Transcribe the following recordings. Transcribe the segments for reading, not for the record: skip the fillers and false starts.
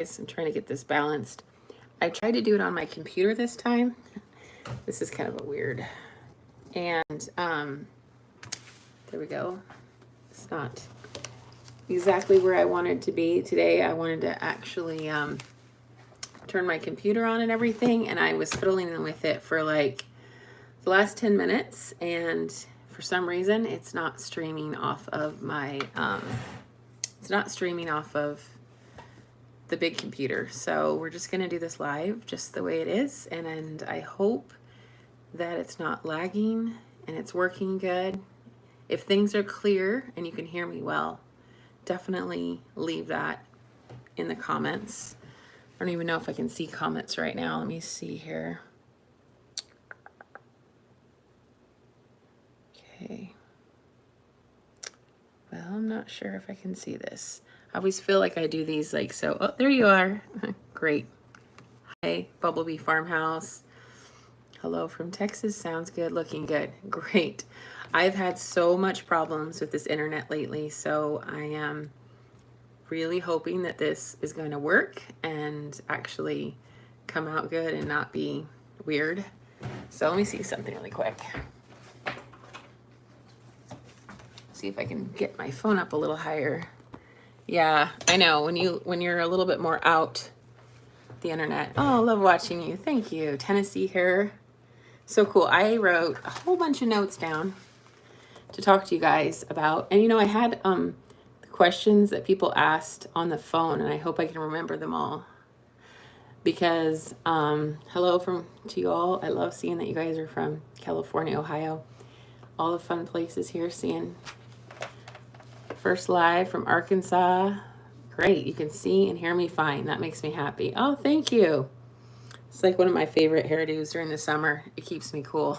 I'm trying to get this balanced. I tried to do it on my computer this time. This is kind of a weird. And there we go. It's not exactly where I wanted to be today. I wanted to actually turn my computer on and everything, and I was fiddling with it for like the last 10 minutes, and for some reason it's not streaming off of my it's not streaming off of the big computer. So we're just going to do this live just the way it is, and I hope that it's not lagging and it's working good. If things are clear and you can hear me well, definitely leave that in the comments. I don't even know if I can see comments right now. Let me see here. Okay. Well, I'm not sure if I can see this. I always feel like I do these like so. Oh, there you are. Great. Hi, Bumblebee Farmhouse. Hello from Texas. Sounds good. Looking good. Great. I've had so much problems with this internet lately, so I am really hoping that this is going to work and actually come out good and not be weird. So let me see something really quick. See if I can get my phone up a little higher. Yeah, I know when you're a little bit more out the internet. Oh, I love watching you. Thank you. Tennessee here. So cool. I wrote a whole bunch of notes down to talk to you guys about. And you know, I had the questions that people asked on the phone, and I hope I can remember them all. Because hello to you all. I love seeing that you guys are from California, Ohio. All the fun places here, seeing first live from Arkansas. Great. You can see and hear me fine. That makes me happy. Oh, thank you. It's like one of my favorite hairdos during the summer. It keeps me cool.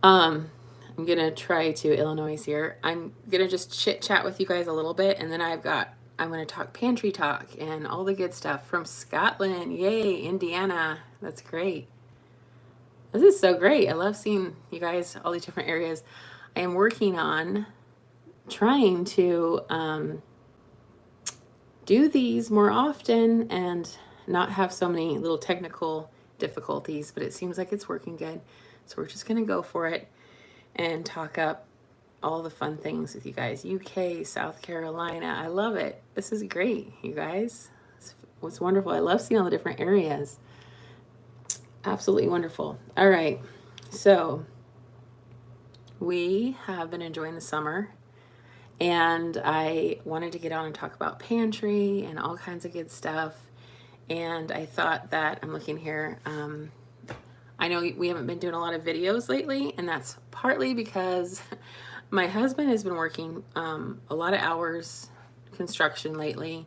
I'm going to try to Illinois here. I'm going to just chit chat with you guys a little bit. And then I'm going to talk pantry talk and all the good stuff from Scotland. Yay, Indiana. That's great. This is so great. I love seeing you guys, all these different areas. I am working on trying to do these more often and not have so many little technical difficulties, but it seems like it's working good. So we're just going to go for it and talk up all the fun things with you guys. UK, South Carolina. I love it. This is great, you guys. It's wonderful. I love seeing all the different areas. Absolutely wonderful. All right. So we have been enjoying the summer, and I wanted to get on and talk about pantry and all kinds of good stuff. And I thought that, I'm looking here, I know we haven't been doing a lot of videos lately, and that's partly because my husband has been working a lot of hours construction lately.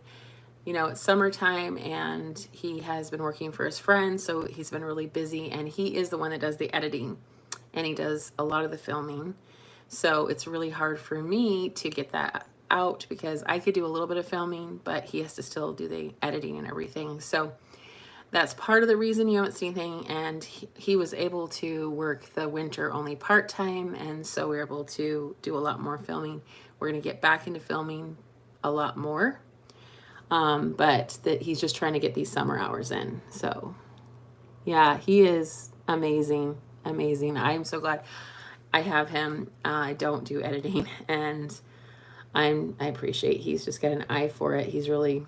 You know, it's summertime, and he has been working for his friends, so he's been really busy, and he is the one that does the editing, and he does a lot of the filming. So it's really hard for me to get that out because I could do a little bit of filming, but he has to still do the editing and everything. So that's part of the reason you haven't seen anything. And he was able to work the winter only part-time, and so we were able to do a lot more filming. We're going to get back into filming a lot more, but that he's just trying to get these summer hours in. So yeah, he is amazing. I'm so glad I have him. I don't do editing, and I appreciate he's just got an eye for it. He's really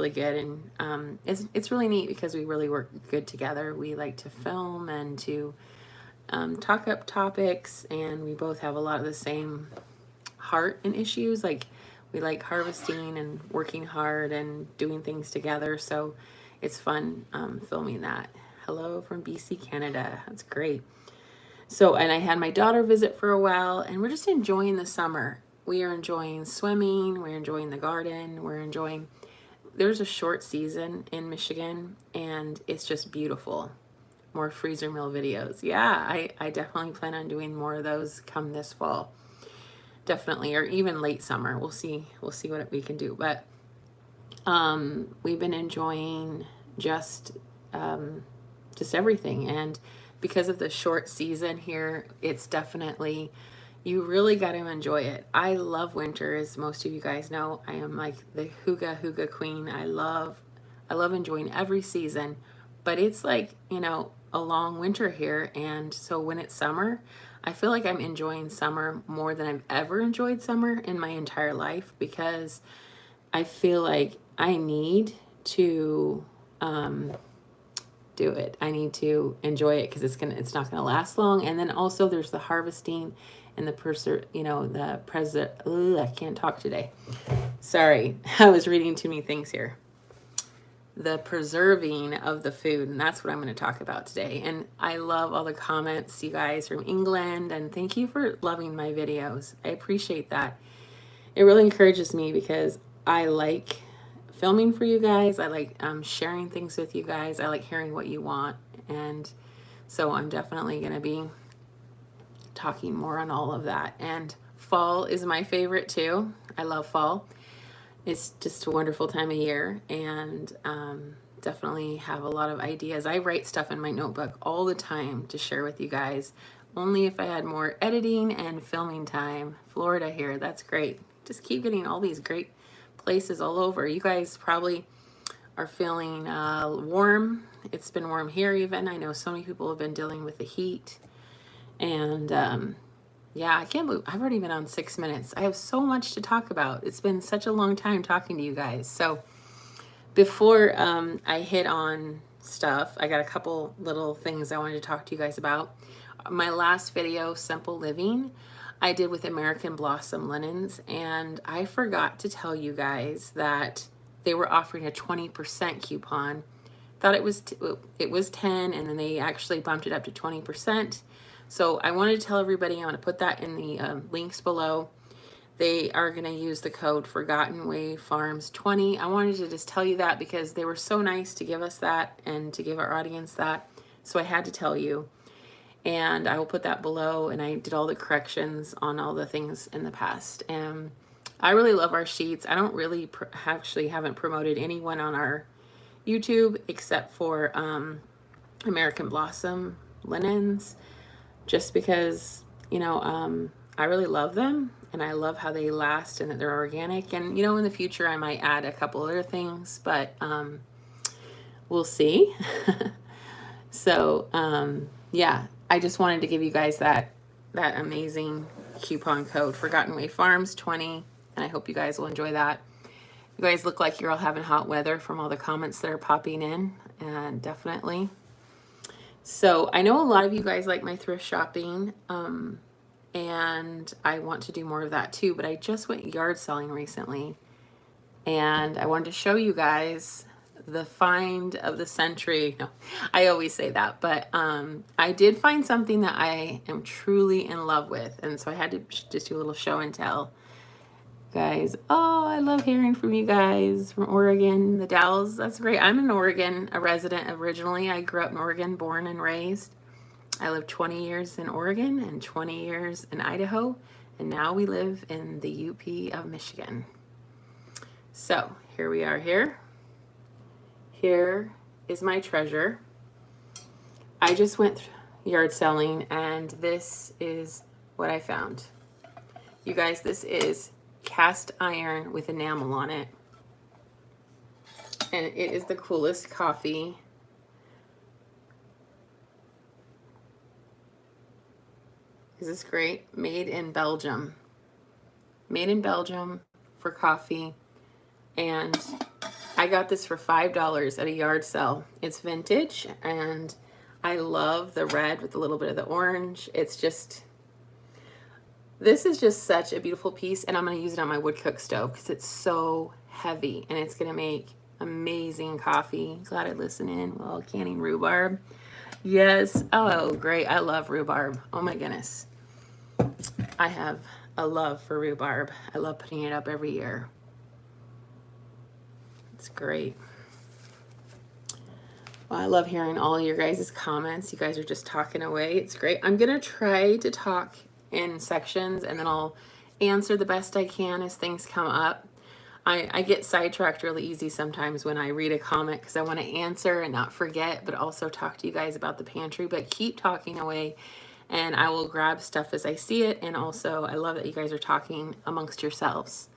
good, and it's really neat because we really work good together. We like to film and to talk up topics, and we both have a lot of the same heart and issues. Like, we like harvesting and working hard and doing things together. So it's fun filming that. Hello from BC, Canada. That's great. So, and I had my daughter visit for a while, and we're just enjoying the summer. We are enjoying swimming, we're enjoying the garden, there's a short season in Michigan, and it's just beautiful. More freezer meal videos. Yeah, I definitely plan on doing more of those come this fall. Definitely, or even late summer. We'll see what we can do. But we've been enjoying just everything, and because of the short season here, it's definitely You really got to enjoy it. I love winter, as most of you guys know. I am like the hygge queen. I love enjoying every season, but it's like, you know, a long winter here. And so when it's summer, I feel like I'm enjoying summer more than I've ever enjoyed summer in my entire life, because I feel like I need to do it. I need to enjoy it because it's not gonna last long. And then also there's the harvesting and I can't talk today. Sorry, I was reading too many things here. The preserving of the food, and that's what I'm going to talk about today. And I love all the comments, you guys from England, and thank you for loving my videos. I appreciate that. It really encourages me because I like filming for you guys. I like sharing things with you guys. I like hearing what you want. And so I'm definitely going to be talking more on all of that. And fall is my favorite too. I love fall. It's just a wonderful time of year, and definitely have a lot of ideas. I write stuff in my notebook all the time to share with you guys. Only if I had more editing and filming time. Florida here, that's great. Just keep getting all these great places all over. You guys probably are feeling warm. It's been warm here even. I know so many people have been dealing with the heat. And yeah, I can't believe I've already been on 6 minutes. I have so much to talk about. It's been such a long time talking to you guys. So before I hit on stuff, I got a couple little things I wanted to talk to you guys about. My last video, Simple Living, I did with American Blossom linens, and I forgot to tell you guys that they were offering a 20% coupon. Thought it was 10, and then they actually bumped it up to 20%. So I wanted to tell everybody, I'm going to put that in the links below. They are going to use the code Forgotten Way Farms 20. I wanted to just tell you that because they were so nice to give us that and to give our audience that. So I had to tell you. And I will put that below, and I did all the corrections on all the things in the past. And I really love our sheets. I don't really haven't promoted anyone on our YouTube except for American Blossom linens, just because, you know, I really love them, and I love how they last and that they're organic. And, you know, in the future I might add a couple other things, but we'll see. So yeah, I just wanted to give you guys that amazing coupon code, Forgotten Way Farms 20, and I hope you guys will enjoy that. You guys look like you're all having hot weather from all the comments that are popping in, and definitely. So I know a lot of you guys like my thrift shopping, and I want to do more of that too, but I just went yard selling recently, and I wanted to show you guys the find of the century. No, I always say that, but I did find something that I am truly in love with, and so I had to just do a little show and tell. Guys, oh, I love hearing from you guys from Oregon, the Dalles. That's great. I'm in Oregon, a resident originally. I grew up in Oregon, born and raised. I lived 20 years in Oregon and 20 years in Idaho, and now we live in the UP of Michigan. So here we are here. Here is my treasure. I just went yard selling, and this is what I found. You guys, this is cast iron with enamel on it, and it is the coolest coffee. Is this great? Made in Belgium. Made in Belgium for coffee, and I got this for $5 at a yard sale. It's vintage, and I love the red with a little bit of the orange. It's just, this is just such a beautiful piece, and I'm going to use it on my wood cook stove because it's so heavy, and it's going to make amazing coffee. Glad I listened in while canning rhubarb. Yes. Oh, great. I love rhubarb. Oh my goodness. I have a love for rhubarb. I love putting it up every year. It's great. Well, I love hearing all your guys' comments. You guys are just talking away. It's great. I'm going to try to talk in sections, and then I'll answer the best I can as things come up. I get sidetracked really easy sometimes when I read a comment because I want to answer and not forget, but also talk to you guys about the pantry. But keep talking away, and I will grab stuff as I see it. And also, I love that you guys are talking amongst yourselves.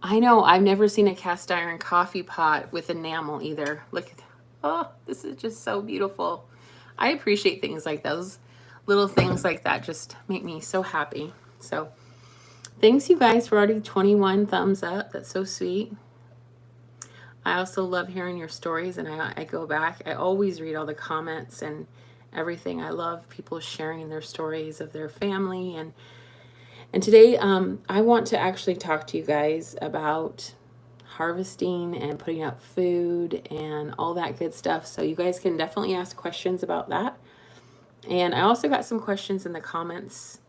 I know, I've never seen a cast iron coffee pot with enamel either. Look at that. Oh, this is just so beautiful. I appreciate things like those. Little things like that just make me so happy. So thanks you guys for already 21 thumbs up. That's so sweet. I also love hearing your stories, and I go back. I always read all the comments and everything. I love people sharing their stories of their family. And today I want to actually talk to you guys about harvesting and putting up food and all that good stuff. So you guys can definitely ask questions about that. And I also got some questions in the comments.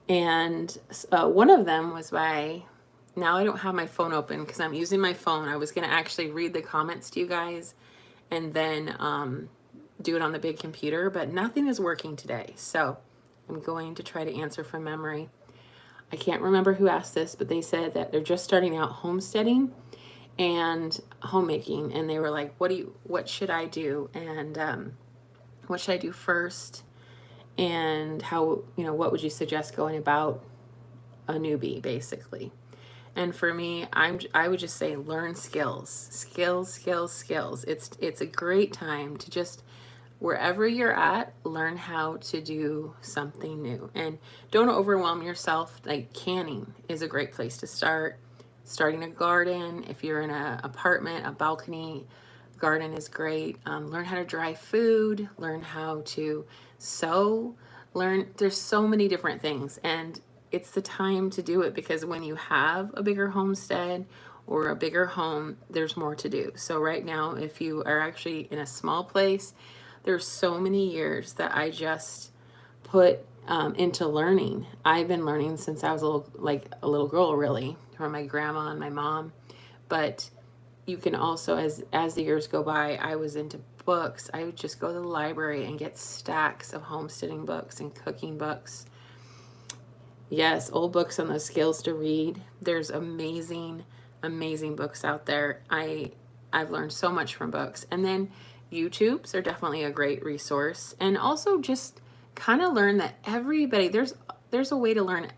And one of them was by, now I don't have my phone open because I'm using my phone. I was going to actually read the comments to you guys and then do it on the big computer, but nothing is working today. So I'm going to try to answer from memory. I can't remember who asked this, but they said that they're just starting out homesteading and homemaking, and they were like, what should I do? And what should I do first? And how, what would you suggest going about a newbie, basically? And for me, I would just say learn skills. It's a great time to just, wherever you're at, learn how to do something new. And don't overwhelm yourself. Like, canning is a great place to start. Starting a garden, if you're in an apartment, a balcony garden is great. Learn how to dry food, learn how to sew, there's so many different things. And it's the time to do it, because when you have a bigger homestead or a bigger home, there's more to do. So right now, if you are actually in a small place, there's so many years that I just put into learning. I've been learning since I was a little girl, really, from my grandma and my mom. But you can also, as the years go by, I was into books. I would just go to the library and get stacks of homesteading books and cooking books. Yes, old books on the skills to read. There's amazing books out there. I've learned so much from books. And then YouTubes are definitely a great resource. And also just kind of learn that everybody, there's a way to learn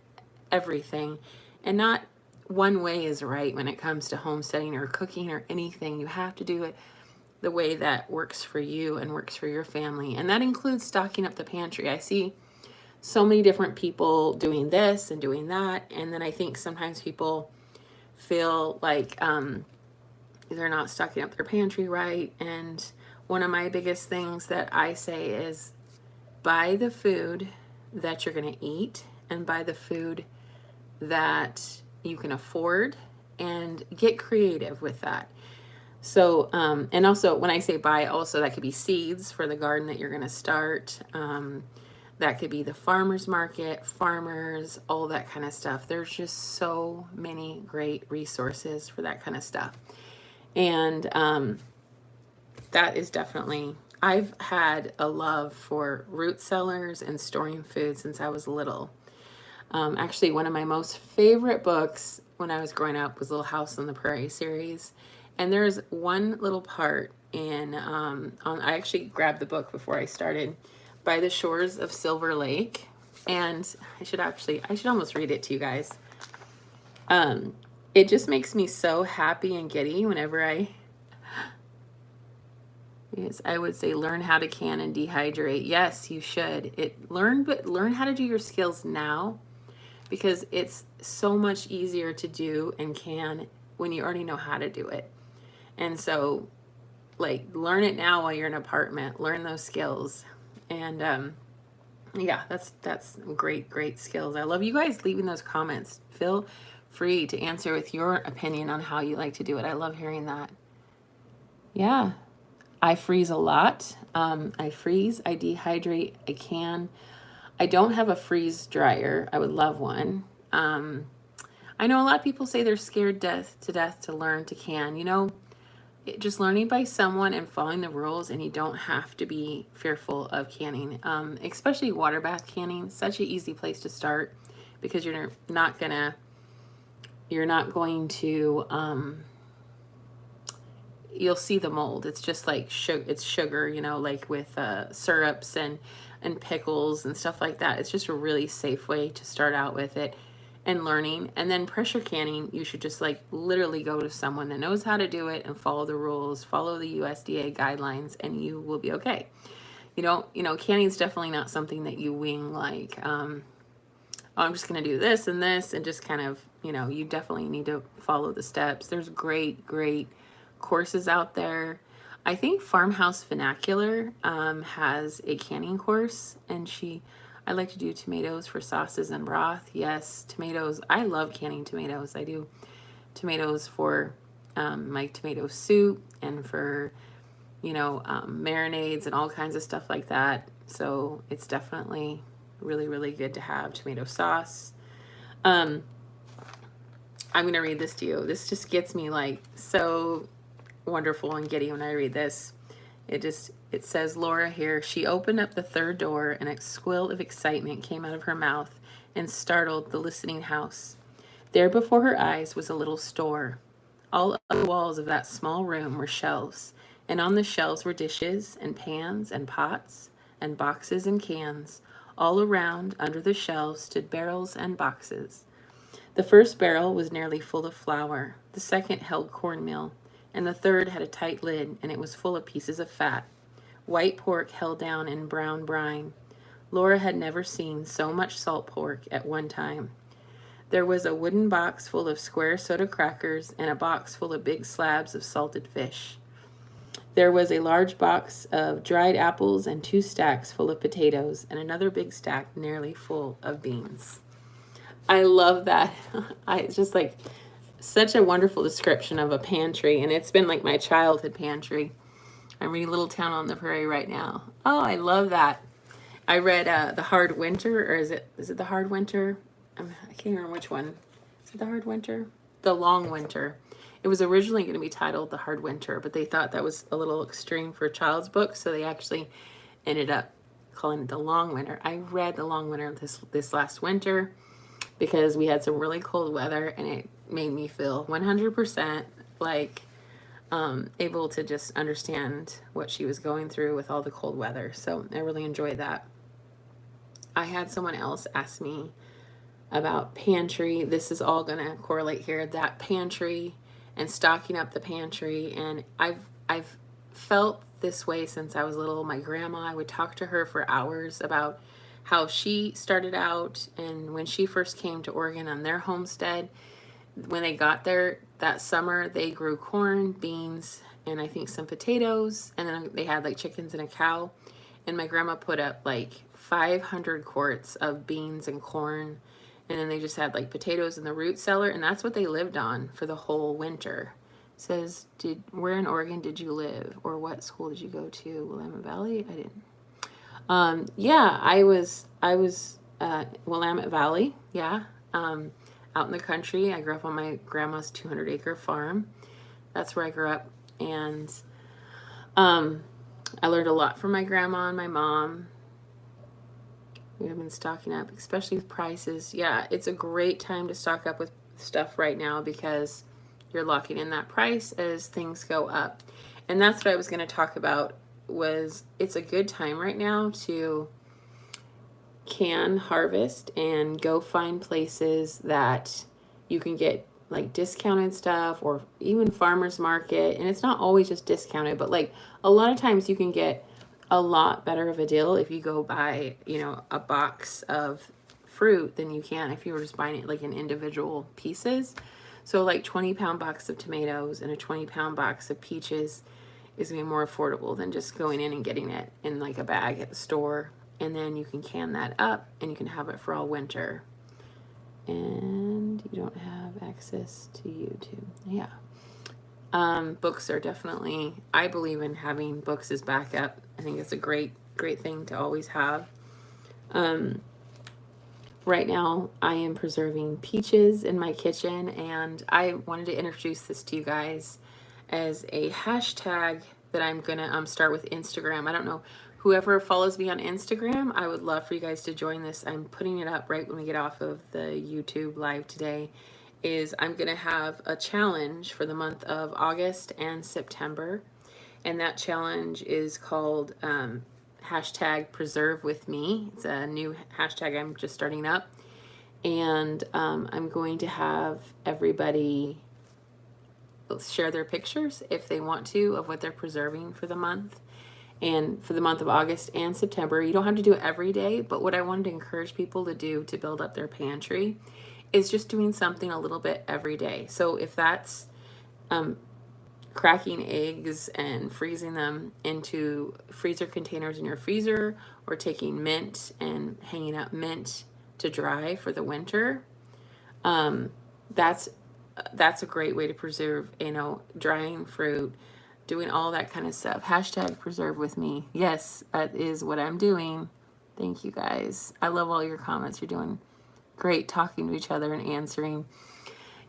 everything, and not one way is right when it comes to homesteading or cooking or anything. You have to do it the way that works for you and works for your family. And that includes stocking up the pantry. I see so many different people doing this and doing that. And then I think sometimes people feel like they're not stocking up their pantry right. And one of my biggest things that I say is buy the food that you're going to eat, and buy the food that you can afford, and get creative with that. So, and also when I say buy, also that could be seeds for the garden that you're going to start. That could be the farmer's market, farmers, all that kind of stuff. There's just so many great resources for that kind of stuff. And that is definitely, I've had a love for root cellars and storing food since I was little. Actually, one of my most favorite books when I was growing up was Little House on the Prairie series. And there's one little part in, I actually grabbed the book before I started, By the Shores of Silver Lake. And I should almost read it to you guys. It just makes me so happy and giddy whenever I would say learn how to can and dehydrate. Yes, you should. But learn how to do your skills now, because it's so much easier to do and can when you already know how to do it. And so, like, learn it now while you're in an apartment. Learn those skills. And yeah, that's great skills. I love you guys leaving those comments. Feel free to answer with your opinion on how you like to do it. I love hearing that. Yeah. I freeze a lot. I freeze, I dehydrate, I can. I don't have a freeze dryer. I would love one. I know a lot of people say they're scared to death to learn to can. Just learning by someone and following the rules, and you don't have to be fearful of canning. Especially water bath canning, such an easy place to start, because you're not going to you'll see the mold. It's just like it's sugar, you know, like with syrups and pickles and stuff like that. It's just a really safe way to start out with it and learning. And then pressure canning, you should just like literally go to someone that knows how to do it and follow the rules, follow the USDA guidelines, and you will be okay. Canning is definitely not something that you wing like, oh, I'm just going to do this and this and just kind of, you definitely need to follow the steps. There's great courses out there. I think Farmhouse Vernacular has a canning course, and I like to do tomatoes for sauces and broth. Yes, tomatoes. I love canning tomatoes. I do tomatoes for my tomato soup and for, marinades and all kinds of stuff like that. So it's definitely really good to have tomato sauce. I'm going to read this to you. This just gets me like so wonderful and giddy when I read this. It says, Laura here, she opened up the third door and a squeal of excitement came out of her mouth and startled the listening house. There before her eyes was a little store. All of the walls of that small room were shelves, and on the shelves were dishes and pans and pots and boxes and cans. All around, under the shelves, stood barrels and boxes. The first barrel was nearly full of flour, the second held cornmeal, and the third had a tight lid, and it was full of pieces of fat. White pork held down in brown brine. Laura had never seen so much salt pork at one time. There was a wooden box full of square soda crackers and a box full of big slabs of salted fish. There was a large box of dried apples and 2 stacks full of potatoes and another big stack nearly full of beans. I love that. It's just like such a wonderful description of a pantry, and it's been like my childhood pantry. I'm reading Little Town on the Prairie right now. Oh, I love that. I read The Hard Winter, or is it The Hard Winter? I can't remember which one. Is it The Hard Winter? The Long Winter. It was originally going to be titled The Hard Winter, but they thought that was a little extreme for a child's book, so they actually ended up calling it The Long Winter. I read The Long Winter this last winter because we had some really cold weather, and it made me feel 100% like able to just understand what she was going through with all the cold weather. So I really enjoyed that. I had someone else ask me about pantry. This is all going to correlate here. That pantry and stocking up the pantry. And I've felt this way since I was little. My grandma, I would talk to her for hours about how she started out, and when she first came to Oregon on their homestead, when they got there that summer, they grew corn, beans, and I think some potatoes, and then they had like chickens and a cow. And my grandma put up like 500 quarts of beans and corn, and then they just had like potatoes in the root cellar, and that's what they lived on for the whole winter. It says, where in Oregon did you live, or what school did you go to? Willamette Valley? I didn't. Yeah, I was Willamette Valley. Yeah. Out in the country. I grew up on my grandma's 200-acre farm. That's where I grew up. And I learned a lot from my grandma and my mom. We have been stocking up, especially with prices. Yeah, it's a great time to stock up with stuff right now because you're locking in that price as things go up. And that's what I was going to talk about, was it's a good time right now to can harvest and go find places that you can get like discounted stuff, or even farmers market. And it's not always just discounted, but like a lot of times you can get a lot better of a deal if you go buy, a box of fruit than you can if you were just buying it like in individual pieces. So like 20-pound box of tomatoes and a 20-pound box of peaches is going to be more affordable than just going in and getting it in like a bag at the store. And then you can can that up and you can have it for all winter. And you don't have access to YouTube. Yeah. Books are definitely, I believe in having books as backup. I think it's a great thing to always have. Right now, I am preserving peaches in my kitchen, and I wanted to introduce this to you guys as a hashtag that I'm going to start with Instagram. I don't know, whoever follows me on Instagram, I would love for you guys to join this. I'm putting it up right when we get off of the YouTube live today, is I'm going to have a challenge for the month of August and September. And that challenge is called hashtag preserve with me. It's a new hashtag I'm just starting up. And I'm going to have everybody share their pictures if they want to of what they're preserving for the month. And for the month of August and September, you don't have to do it every day, but what I wanted to encourage people to do to build up their pantry is just doing something a little bit every day. So if that's cracking eggs and freezing them into freezer containers in your freezer, or taking mint and hanging out mint to dry for the winter, that's a great way to preserve, drying fruit, doing all that kind of stuff. Hashtag preserve with me. Yes, that is what I'm doing. Thank you guys. I love all your comments. You're doing great talking to each other and answering.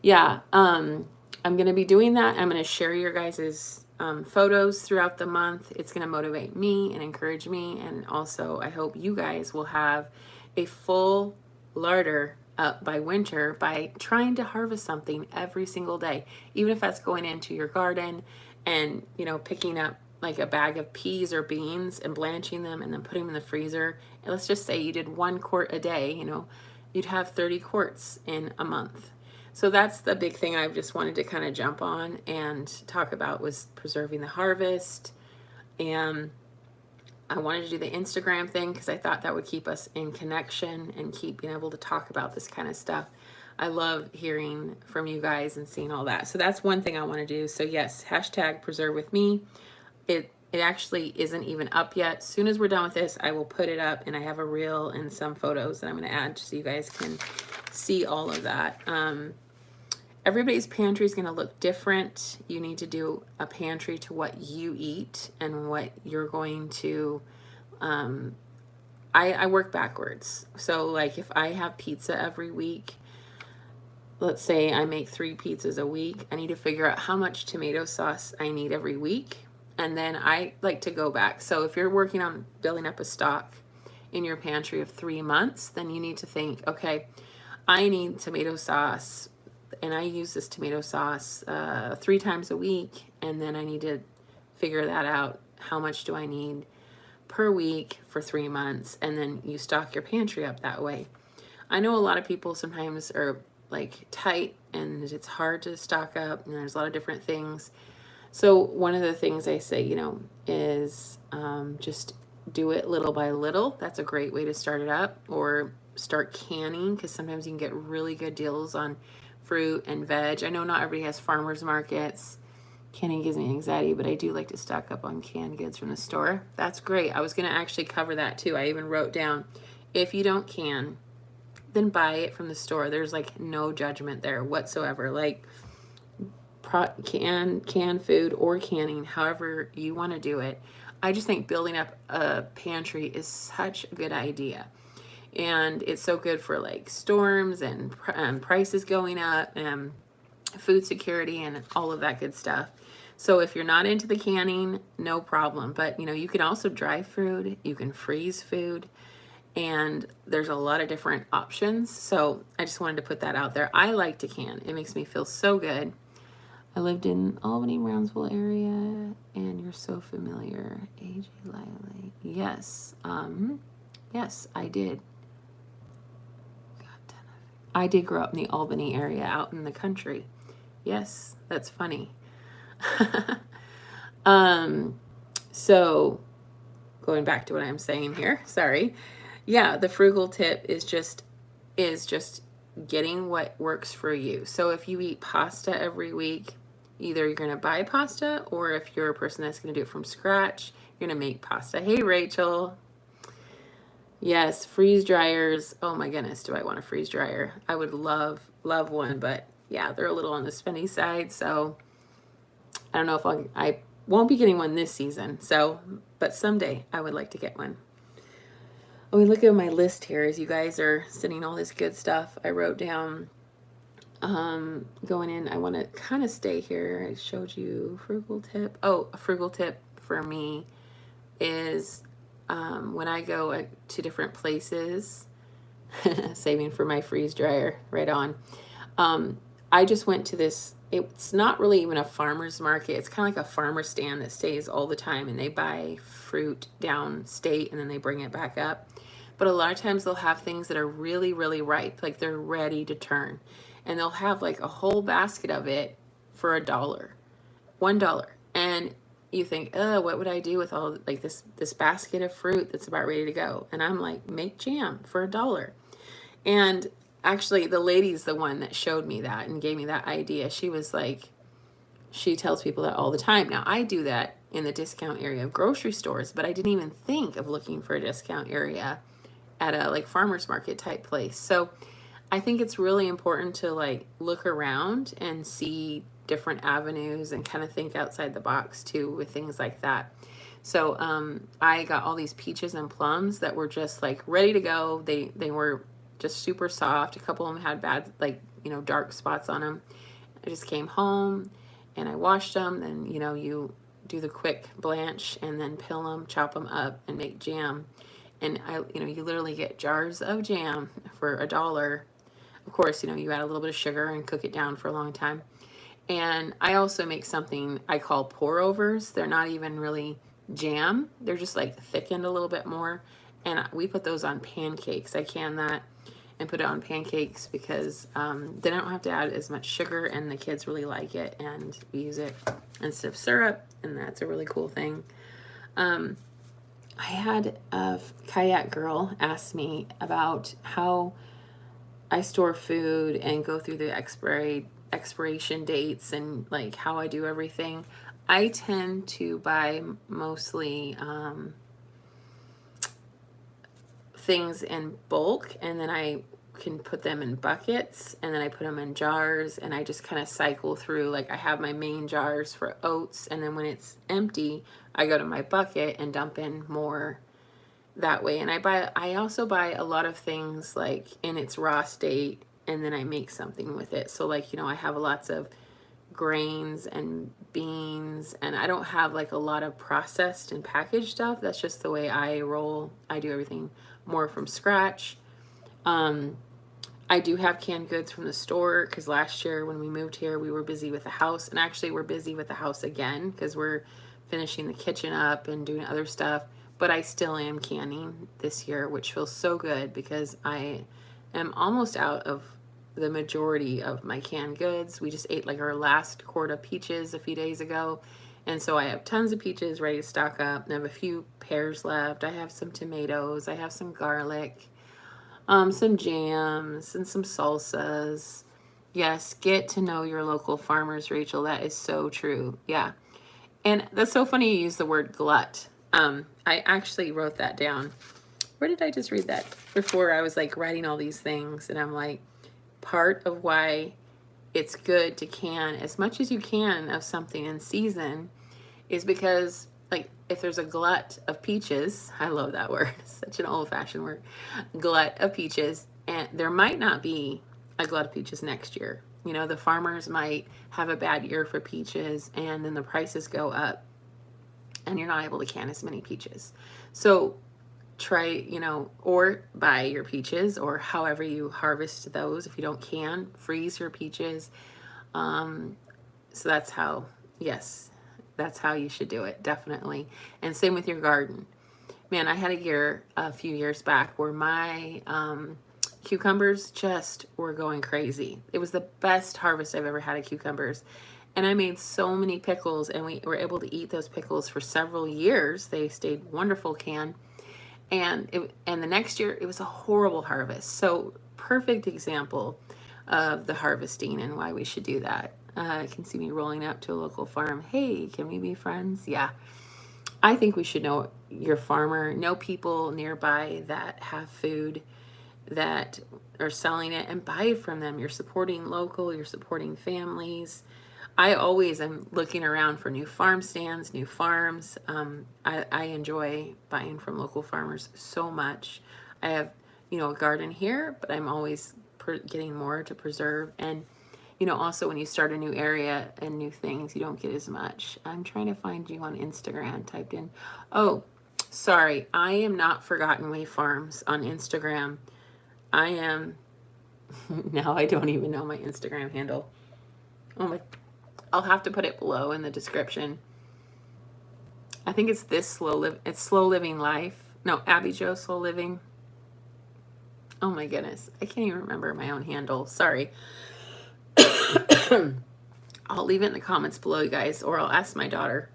Yeah, I'm going to be doing that. I'm going to share your guys' photos throughout the month. It's going to motivate me and encourage me. And also, I hope you guys will have a full larder up by winter by trying to harvest something every single day. Even if that's going into your garden and, picking up like a bag of peas or beans and blanching them and then putting them in the freezer. And let's just say you did 1 quart a day, you'd have 30 quarts in a month. So that's the big thing I just wanted to kind of jump on and talk about, was preserving the harvest. And I wanted to do the Instagram thing because I thought that would keep us in connection and keep being able to talk about this kind of stuff. I love hearing from you guys and seeing all that. So that's one thing I want to do. So yes, hashtag preserve with me. It actually isn't even up yet. As soon as we're done with this, I will put it up, and I have a reel and some photos that I'm going to add so you guys can see all of that. Everybody's pantry is going to look different. You need to do a pantry to what you eat and what you're going to, I work backwards. So like if I have pizza every week, let's say I make 3 pizzas a week, I need to figure out how much tomato sauce I need every week. And then I like to go back. So if you're working on building up a stock in your pantry of 3 months, then you need to think, okay, I need tomato sauce, and I use this tomato sauce 3 times a week, and then I need to figure that out. How much do I need per week for 3 months? And then you stock your pantry up that way. I know a lot of people sometimes are like tight and it's hard to stock up, and there's a lot of different things. So one of the things I say, is just do it little by little. That's a great way to start it up. Or start canning, because sometimes you can get really good deals on fruit and veg. I know not everybody has farmers markets. Canning gives me anxiety, but I do like to stock up on canned goods from the store. That's great. I was going to actually cover that too. I even wrote down, if you don't can, then buy it from the store. There's like no judgment there whatsoever. Like canned food or canning, however you want to do it. I just think building up a pantry is such a good idea. And it's so good for like storms and prices going up and food security and all of that good stuff. So if you're not into the canning, no problem. But you can also dry food, you can freeze food, and there's a lot of different options. So I just wanted to put that out there. I like to can. It makes me feel so good. I lived in Albany, Brownsville area, and you're so familiar. AJ Liley. Yes. Yes, I did. I did grow up in the Albany area out in the country. Yes, that's funny. So going back to what I'm saying here, sorry. Yeah, the frugal tip is just getting what works for you. So if you eat pasta every week, either you're going to buy pasta, or if you're a person that's going to do it from scratch, you're going to make pasta. Hey, Rachel. Yes, freeze dryers. Oh my goodness, do I want a freeze dryer? I would love one, but yeah, they're a little on the spendy side, so I don't know if I won't be getting one this season. So, but someday I would like to get one. Oh, look at my list here as you guys are sending all this good stuff. I wrote down going in. I want to kind of stay here. I showed you frugal tip. Oh, a frugal tip for me is when I go to different places, saving for my freeze dryer, right on. I just went to this, it's not really even a farmer's market. It's kind of like a farmer stand that stays all the time, and they buy fruit downstate and then they bring it back up. But a lot of times they'll have things that are really, really ripe, like they're ready to turn. And they'll have like a whole basket of it for $1, $1. And you think, oh, what would I do with all like this basket of fruit that's about ready to go? And I'm like, make jam for $1. And actually, the lady's the one that showed me that and gave me that idea. She was like, she tells people that all the time. Now, I do that in the discount area of grocery stores, but I didn't even think of looking for a discount area at a like farmer's market type place. So I think it's really important to like look around and see different avenues and kind of think outside the box too with things like that. So I got all these peaches and plums that were just like ready to go. They were just super soft. A couple of them had bad, like, you know, dark spots on them. I just came home and I washed them. And, you know, you do the quick blanch and then peel them, chop them up and make jam. And you literally get jars of jam for $1. Of course, you know, you add a little bit of sugar and cook it down for a long time. And I also make something I call pour overs. They're not even really jam. They're just like thickened a little bit more. And we put those on pancakes. I can that and put it on pancakes because then I don't have to add as much sugar, and the kids really like it, and we use it instead of syrup, and that's a really cool thing. I had a kayak girl ask me about how I store food and go through the expiration dates and like how I do everything. I tend to buy mostly things in bulk, and then I can put them in buckets, and then I put them in jars, and I just kind of cycle through. Like I have my main jars for oats, and then when it's empty, I go to my bucket and dump in more that way. And I also buy a lot of things like in its raw state, and then I make something with it. So like, you know, I have lots of grains and beans, and I don't have like a lot of processed and packaged stuff. That's just the way I roll. I do everything more from scratch. I do have canned goods from the store because last year when we moved here, we were busy with the house, and actually we're busy with the house again because we're finishing the kitchen up and doing other stuff. But I still am canning this year, which feels so good because I am almost out of the majority of my canned goods. We just ate like our last quart of peaches a few days ago. And so I have tons of peaches ready to stock up. I have a few pears left. I have some tomatoes. I have some garlic, some jams, and some salsas. Yes, get to know your local farmers, Rachel. That is so true. Yeah. And that's so funny you use the word glut. I actually wrote that down. Where did I just read that? Before I was like writing all these things, and I'm like, part of why it's good to can as much as you can of something in season is because like if there's a glut of peaches, I love that word, such an old-fashioned word, glut of peaches, and there might not be a glut of peaches next year. You know, the farmers might have a bad year for peaches, and then the prices go up and you're not able to can as many peaches. So try, you know, or buy your peaches, or however you harvest those. If you don't can, freeze your peaches. So that's how, yes, that's how you should do it, definitely. And same with your garden. Man, I had a year a few years back where my cucumbers just were going crazy. It was the best harvest I've ever had of cucumbers. And I made so many pickles, and we were able to eat those pickles for several years. They stayed wonderful canned. And the next year, it was a horrible harvest. So perfect example of the harvesting and why we should do that. You can see me rolling up to a local farm. Hey, can we be friends? Yeah. I think we should know your farmer, know people nearby that have food that are selling it, and buy it from them. You're supporting local, you're supporting families. I always am looking around for new farm stands, new farms. I enjoy buying from local farmers so much. I have, you know, a garden here, but I'm always getting more to preserve. And, you know, also when you start a new area and new things, you don't get as much. I'm trying to find you on Instagram, typed in. Oh, sorry. I am not Forgotten Way Farms on Instagram. I am, now I don't even know my Instagram handle. Oh my, I'll have to put it below in the description. I think it's this it's Slow Living Life. No, Abby Jo Slow Living. Oh my goodness. I can't even remember my own handle. Sorry. I'll leave it in the comments below, you guys, or I'll ask my daughter.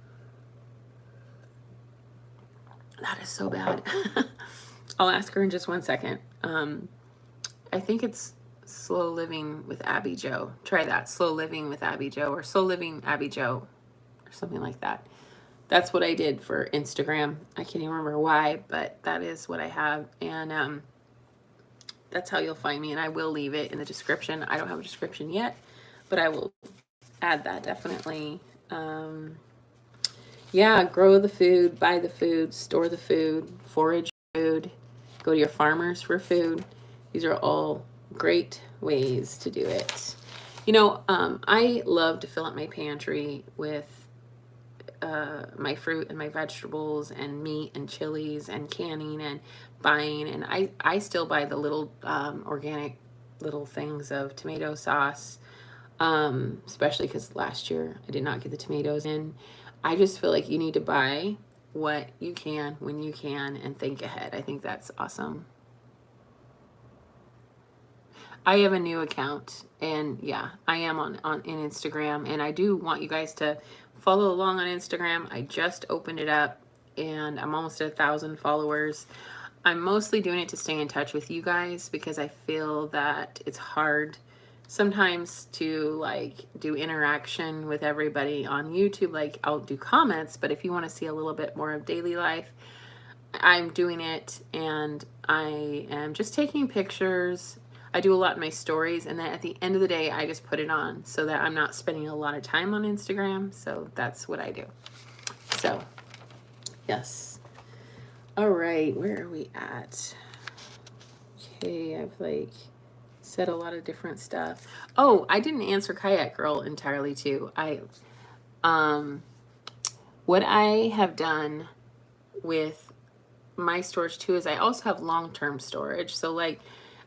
That is so bad. I'll ask her in just one second. I think it's Slow Living with Abby Jo. Try that. Slow Living with Abby Jo, or Slow Living Abby Jo, or something like that. That's what I did for Instagram. I can't even remember why, but that is what I have. And that's how you'll find me. And I will leave it in the description. I don't have a description yet, but I will add that definitely. Yeah, grow the food, buy the food, store the food, forage food, go to your farmers for food. These are all great ways to do it. You know, I love to fill up my pantry with my fruit and my vegetables and meat and chilies and canning and buying. And I still buy the little organic little things of tomato sauce, especially because last year I did not get the tomatoes in. I just feel like you need to buy what you can when you can and think ahead. I think that's awesome. I have a new account, and yeah, I am on in Instagram, and I do want you guys to follow along on Instagram. I just opened it up, and I'm almost at 1,000 followers. I'm mostly doing it to stay in touch with you guys because I feel that it's hard sometimes to like do interaction with everybody on YouTube. Like I'll do comments, but if you want to see a little bit more of daily life, I'm doing it, and I am just taking pictures. I do a lot in my stories, and then at the end of the day, I just put it on so that I'm not spending a lot of time on Instagram. So that's what I do. So, yes. All right, where are we at? Okay, I've like said a lot of different stuff. Oh, I didn't answer Kayak Girl entirely too. What I have done with my storage too is I also have long-term storage. So like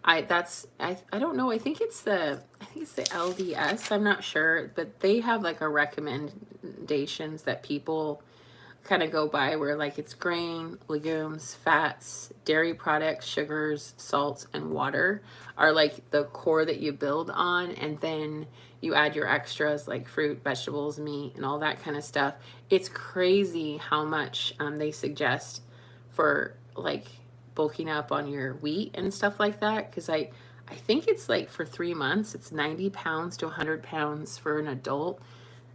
I don't know, I think it's the LDS, I'm not sure, but they have like a recommendations that people kind of go by where like it's grain, legumes, fats, dairy products, sugars, salts, and water are like the core that you build on, and then you add your extras like fruit, vegetables, meat, and all that kind of stuff. It's crazy how much they suggest for like bulking up on your wheat and stuff like that, because I think it's like for 3 months it's 90 pounds to 100 pounds for an adult.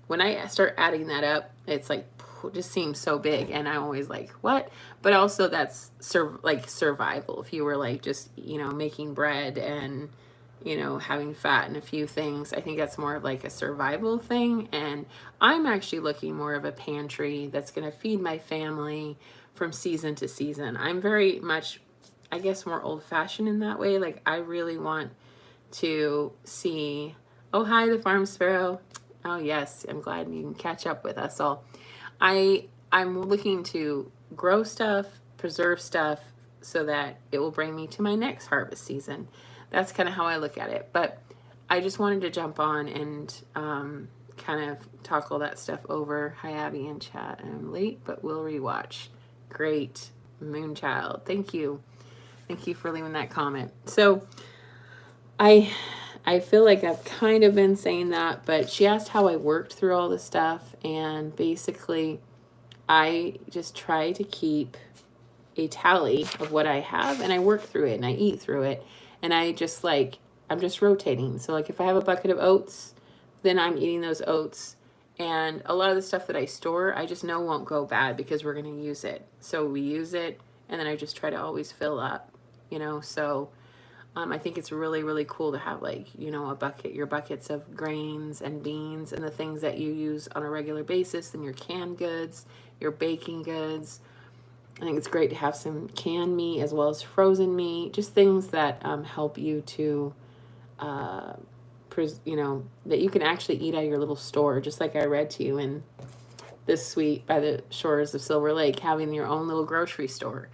When I start adding that up, it's like just seems so big, and I'm always like, what? But also that's like survival. If you were like just, you know, making bread and, you know, having fat and a few things, I think that's more of like a survival thing. And I'm actually looking more of a pantry that's going to feed my family from season to season. I'm very much, I guess, more old-fashioned in that way. Like I really want to see, oh hi, the farm sparrow. Oh yes, I'm glad you can catch up with us all. I'm looking to grow stuff, preserve stuff, so that it will bring me to my next harvest season. That's kind of how I look at it. But I just wanted to jump on and kind of talk all that stuff over. Hi Abby in chat. I'm late, but we'll rewatch. Great, Moonchild. Thank you. Thank you for leaving that comment. So I feel like I've kind of been saying that, but she asked how I worked through all this stuff, and basically I just try to keep a tally of what I have, and I work through it and I eat through it, and I'm just rotating. So like if I have a bucket of oats, then I'm eating those oats, and a lot of the stuff that I store I just know won't go bad because we're going to use it. So we use it, and then I just try to always fill up, you know. So I think it's really, really cool to have like, you know, your buckets of grains and beans and the things that you use on a regular basis, and your canned goods, your baking goods. I think it's great to have some canned meat as well as frozen meat, just things that help you to, you know, that you can actually eat out of your little store, just like I read to you in This Sweet by the Shores of Silver Lake, having your own little grocery store.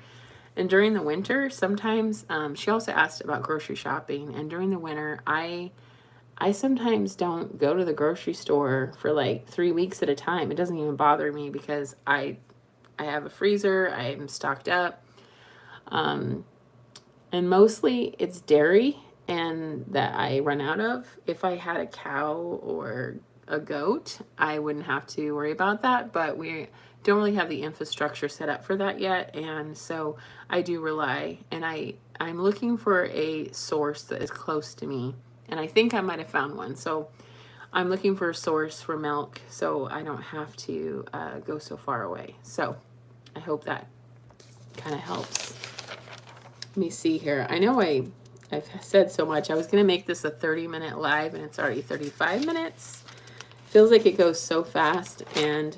And during the winter, sometimes, she also asked about grocery shopping. And during the winter, I I sometimes don't go to the grocery store for like 3 weeks at a time. It doesn't even bother me because I have a freezer, I'm stocked up. Um, and mostly it's dairy and that I run out of. If I had a cow or a goat, I wouldn't have to worry about that, but we don't really have the infrastructure set up for that yet. And so I do rely, and I'm looking for a source that is close to me. And I think I might have found one. So I'm looking for a source for milk so I don't have to go so far away. So I hope that kind of helps. Let me see here. I know I've said so much. I was going to make this a 30-minute live, and it's already 35 minutes. Feels like it goes so fast, and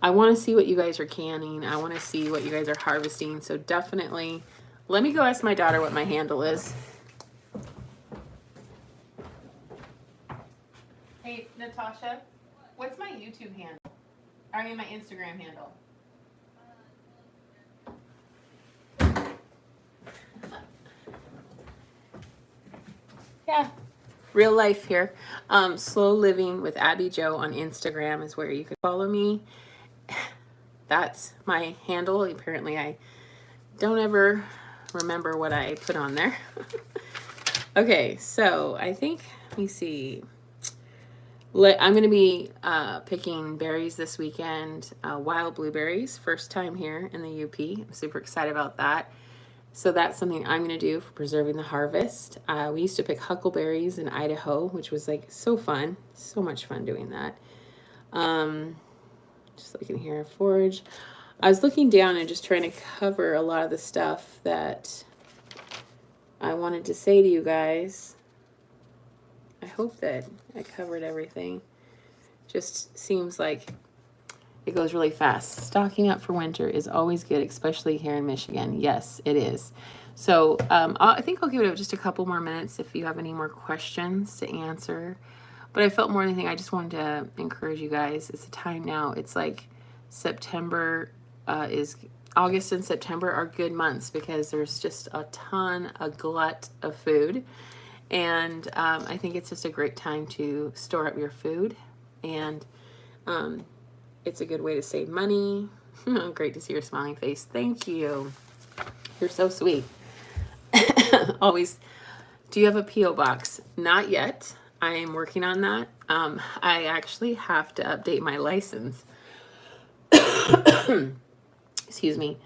I want to see what you guys are canning. I want to see what you guys are harvesting. So definitely, let me go ask my daughter what my handle is. Hey, Natasha, what's my YouTube handle? I mean, my Instagram handle. Yeah, real life here. Slow Living with Abby Jo on Instagram is where you can follow me. That's my handle. Apparently, I don't ever remember what I put on there. Okay, so I think, let me see. I'm going to be picking berries this weekend, wild blueberries, first time here in the UP. I'm super excited about that. So that's something I'm going to do for preserving the harvest. We used to pick huckleberries in Idaho, which was like so fun. So much fun doing that. Just looking here, forage. I was looking down and just trying to cover a lot of the stuff that I wanted to say to you guys. I hope that I covered everything. Just seems like it goes really fast. Stocking up for winter is always good, especially here in Michigan. Yes, it is. So I think I'll give it just a couple more minutes if you have any more questions to answer. But I felt more than anything, I just wanted to encourage you guys. It's a time now. It's like September is August and September are good months because there's just a glut of food. And I think it's just a great time to store up your food. And it's a good way to save money. Great to see your smiling face. Thank you. You're so sweet. Always. Do you have a P.O. box? Not yet. I am working on that. I actually have to update my license. Excuse me.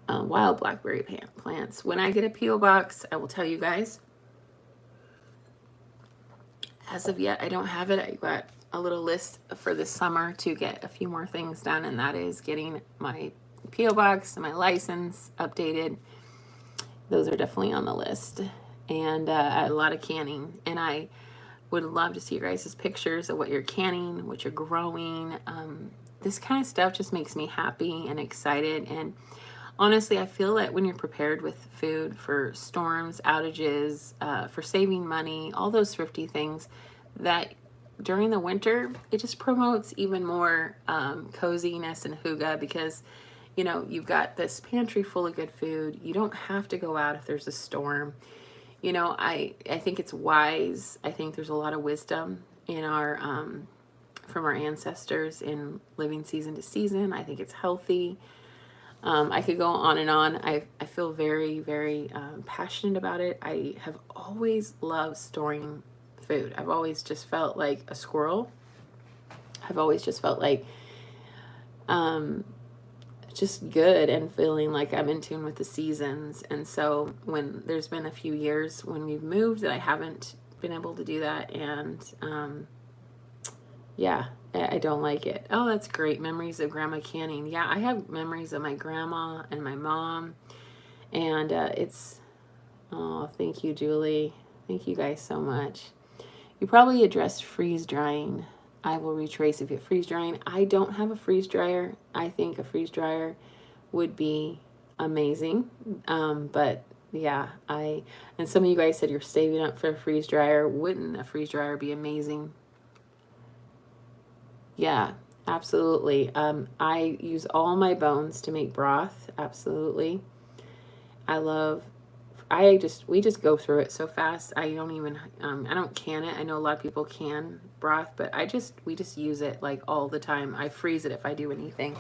Wild blackberry plants. When I get a P.O. box, I will tell you guys. As of yet, I don't have it. I got a little list for this summer to get a few more things done, and that is getting my P.O. box and my license updated. Those are definitely on the list. And a lot of canning. And I would love to see your guys' pictures of what you're canning, what you're growing. This kind of stuff just makes me happy and excited. And honestly, I feel that when you're prepared with food for storms, outages, for saving money, all those thrifty things, that during the winter, it just promotes even more coziness and hygge because, you know, you've got this pantry full of good food. You don't have to go out if there's a storm. You know, I think it's wise. I think there's a lot of wisdom in our from our ancestors in living season to season. I think it's healthy. I could go on and on. I feel very, very passionate about it. I have always loved storing food. I've always just felt like a squirrel. I've always just felt like just good and feeling like I'm in tune with the seasons. And so when there's been a few years when we've moved that I haven't been able to do that, and yeah, I don't like it. Oh, that's great. Memories of grandma canning. Yeah, I have memories of my grandma and my mom, and oh, thank you, Julie. Thank you guys so much. You probably addressed freeze drying. I will retrace if you freeze drying. I don't have a freeze dryer. I think a freeze dryer would be amazing. But yeah, and some of you guys said you're saving up for a freeze dryer. Wouldn't a freeze dryer be amazing? Yeah, absolutely. I use all my bones to make broth. Absolutely. I love we just go through it so fast. I don't even, I don't can it. I know a lot of people can broth, but we just use it like all the time. I freeze it if I do anything.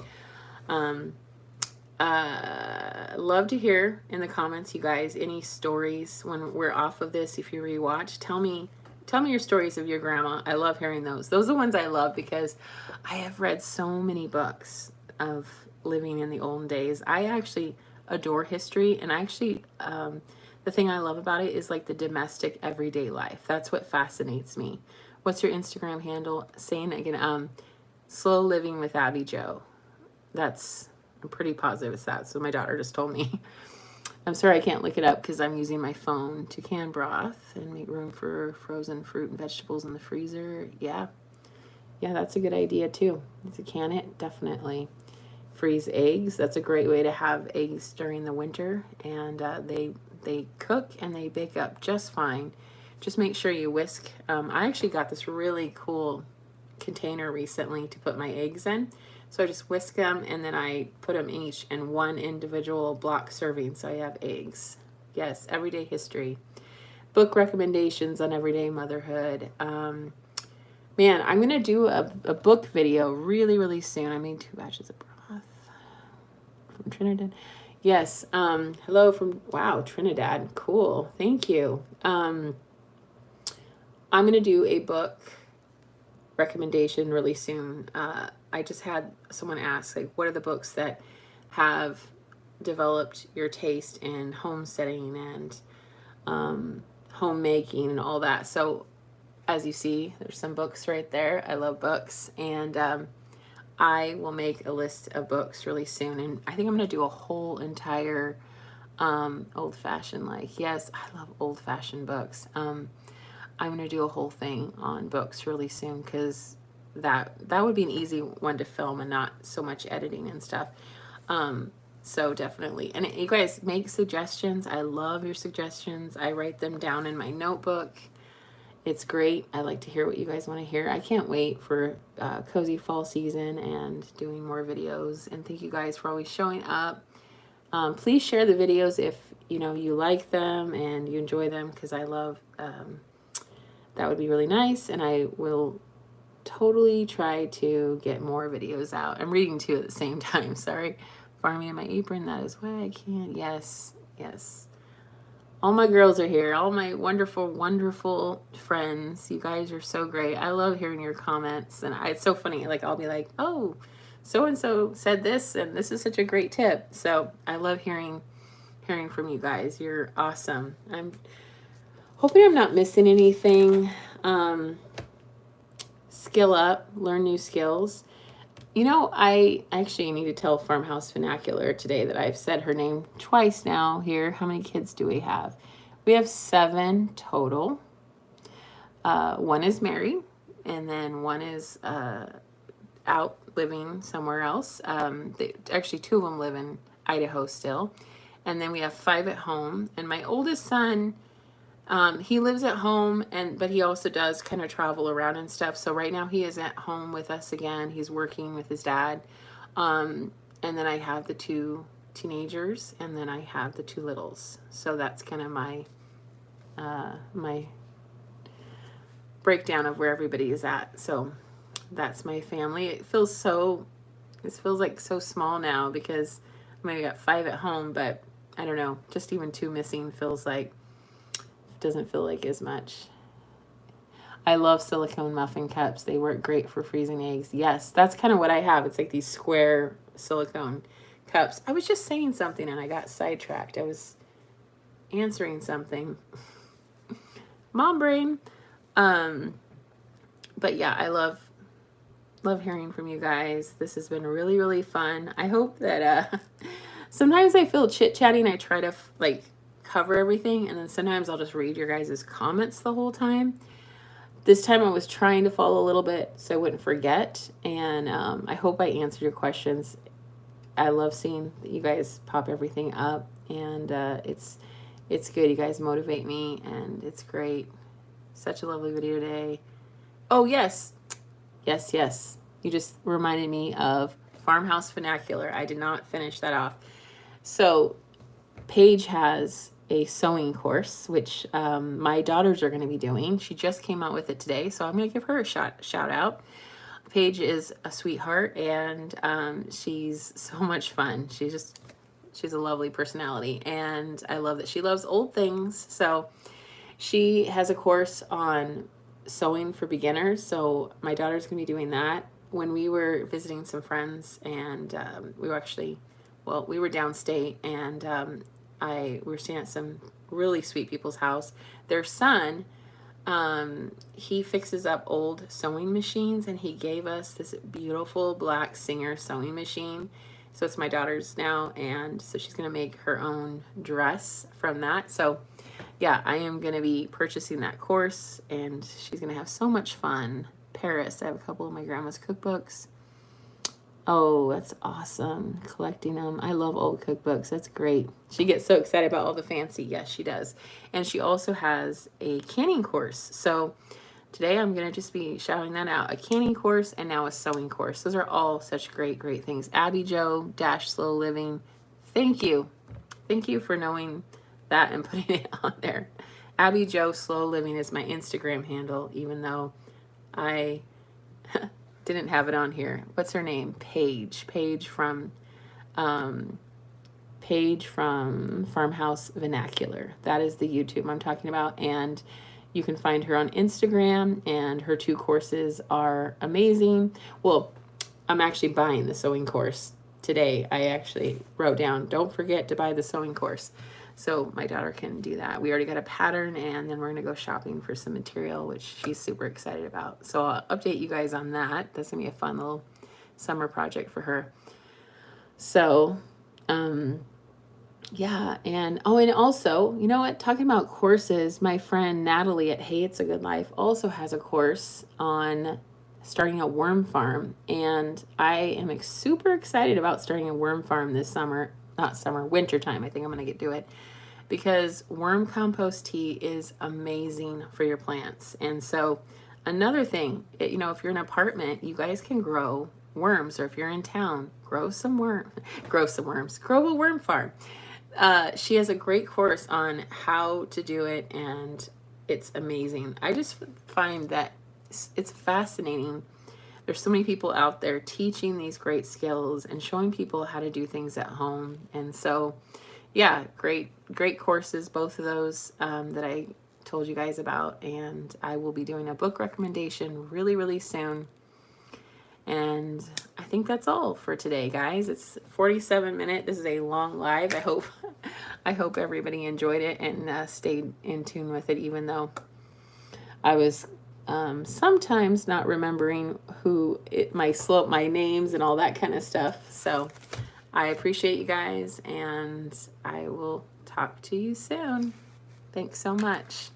Love to hear in the comments, you guys, any stories when we're off of this. If you rewatch, tell me your stories of your grandma. I love hearing those. Those are the ones I love because I have read so many books of living in the olden days. I actually adore history, and actually, the thing I love about it is like the domestic everyday life. That's what fascinates me. What's your Instagram handle? Saying again, Slow Living with Abby Jo. I'm pretty positive it's that. So my daughter just told me. I'm sorry I can't look it up because I'm using my phone to can broth and make room for frozen fruit and vegetables in the freezer. Yeah, that's a good idea too. To can it, definitely. Freeze eggs. That's a great way to have eggs during the winter, and they cook and they bake up just fine. Just make sure you whisk. I actually got this really cool container recently to put my eggs in. So I just whisk them, and then I put them each in one individual block serving. So I have eggs. Yes, everyday history. Book recommendations on everyday motherhood. Man, I'm going to do a book video really, really soon. I made 2 batches of broth from Trinidad. Yes. Hello from, wow, Trinidad. Cool. Thank you. I'm going to do a book recommendation really soon. I just had someone ask, like, what are the books that have developed your taste in homesteading and homemaking and all that. So as you see, there's some books right there. I love books, and I will make a list of books really soon, and I think I'm going to do a whole entire old-fashioned, like, yes, I love old-fashioned books. I'm going to do a whole thing on books really soon because that would be an easy one to film and not so much editing and stuff. So definitely. And you guys make suggestions. I love your suggestions. I write them down in my notebook. It's great. I like to hear what you guys want to hear. I can't wait for cozy fall season and doing more videos. And thank you guys for always showing up. Please share the videos if you like them and you enjoy them, because I love that would be really nice, and I will totally try to get more videos out. I'm reading 2 at the same time. Sorry. Farming in my apron. That is why I can't. Yes. All my girls are here. All my wonderful, wonderful friends. You guys are so great. I love hearing your comments, and it's so funny. Like, I'll be like, oh, so-and-so said this, and this is such a great tip. So I love hearing from you guys. You're awesome. I'm hoping I'm not missing anything. Skill up, learn new skills. I actually need to tell Farmhouse Vernacular today that I've said her name twice now here. How many kids do we have? We have 7 total. 1 is married, and then 1 is out living somewhere else. Actually, 2 of them live in Idaho still. And then we have 5 at home. And my oldest son, he lives at home, but he also does kind of travel around and stuff. So right now he is at home with us again. He's working with his dad. And then I have the 2 teenagers, and then I have the 2 littles. So that's kind of my my breakdown of where everybody is at. So that's my family. It feels like so small now because I got 5 at home, but I don't know, just even 2 missing doesn't feel like as much. I love silicone muffin cups. They work great for freezing eggs. Yes, that's kind of what I have. It's like these square silicone cups. I was just saying something and I got sidetracked. I was answering something. Mom brain. But yeah, I love hearing from you guys. This has been really, really fun. I hope that sometimes I feel chit-chatting. I try to cover everything, and then sometimes I'll just read your guys' comments the whole time. This time I was trying to follow a little bit so I wouldn't forget, and I hope I answered your questions. I love seeing that you guys pop everything up, and it's good. You guys motivate me, and it's great. Such a lovely video today. Oh, yes. You just reminded me of Farmhouse Vernacular. I did not finish that off. So Paige has a sewing course, which my daughters are going to be doing. She just came out with it today, so I'm going to give her a shout out. Paige is a sweetheart, and she's so much fun. She's a lovely personality, and I love that she loves old things. So she has a course on sewing for beginners, so my daughter's going to be doing that. When we were visiting some friends, and we were actually, well, we were downstate, and we were staying at some really sweet people's house. Their son, he fixes up old sewing machines, and he gave us this beautiful black Singer sewing machine. So it's my daughter's now, and so she's going to make her own dress from that. So yeah, I am going to be purchasing that course, and she's going to have so much fun. Paris, I have a couple of my grandma's cookbooks. Oh, that's awesome. Collecting them. I love old cookbooks. That's great. She gets so excited about all the fancy. Yes, she does. And she also has a canning course. So today I'm going to just be shouting that out. A canning course and now a sewing course. Those are all such great, great things. Abby Jo - Slow Living. Thank you. Thank you for knowing that and putting it on there. Abby Jo Slow Living is my Instagram handle, even though I didn't have it on here. What's her name? Paige from Farmhouse Vernacular. That is the YouTube I'm talking about, and you can find her on Instagram, and her 2 courses are amazing. Well, I'm actually buying the sewing course today. I actually wrote down, don't forget to buy the sewing course, so my daughter can do that. We already got a pattern, and then we're going to go shopping for some material, which she's super excited about. So I'll update you guys on that. That's going to be a fun little summer project for her. So, yeah, and also, you know what? Talking about courses, my friend Natalie at Hey It's a Good Life also has a course on starting a worm farm, and I am super excited about starting a worm farm this summer. Not summer, winter time. I think I'm going to do it, because worm compost tea is amazing for your plants. And so another thing, if you're in an apartment, you guys can grow worms, or if you're in town, grow a worm farm. She has a great course on how to do it, and it's amazing. I just find that it's fascinating. There's so many people out there teaching these great skills and showing people how to do things at home. And so, yeah, great courses, both of those that I told you guys about. And I will be doing a book recommendation really, really soon. And I think that's all for today, guys. It's 47 minutes. This is a long live. I hope everybody enjoyed it and stayed in tune with it, even though I was sometimes not remembering my names and all that kind of stuff. So I appreciate you guys, and I will talk to you soon. Thanks so much.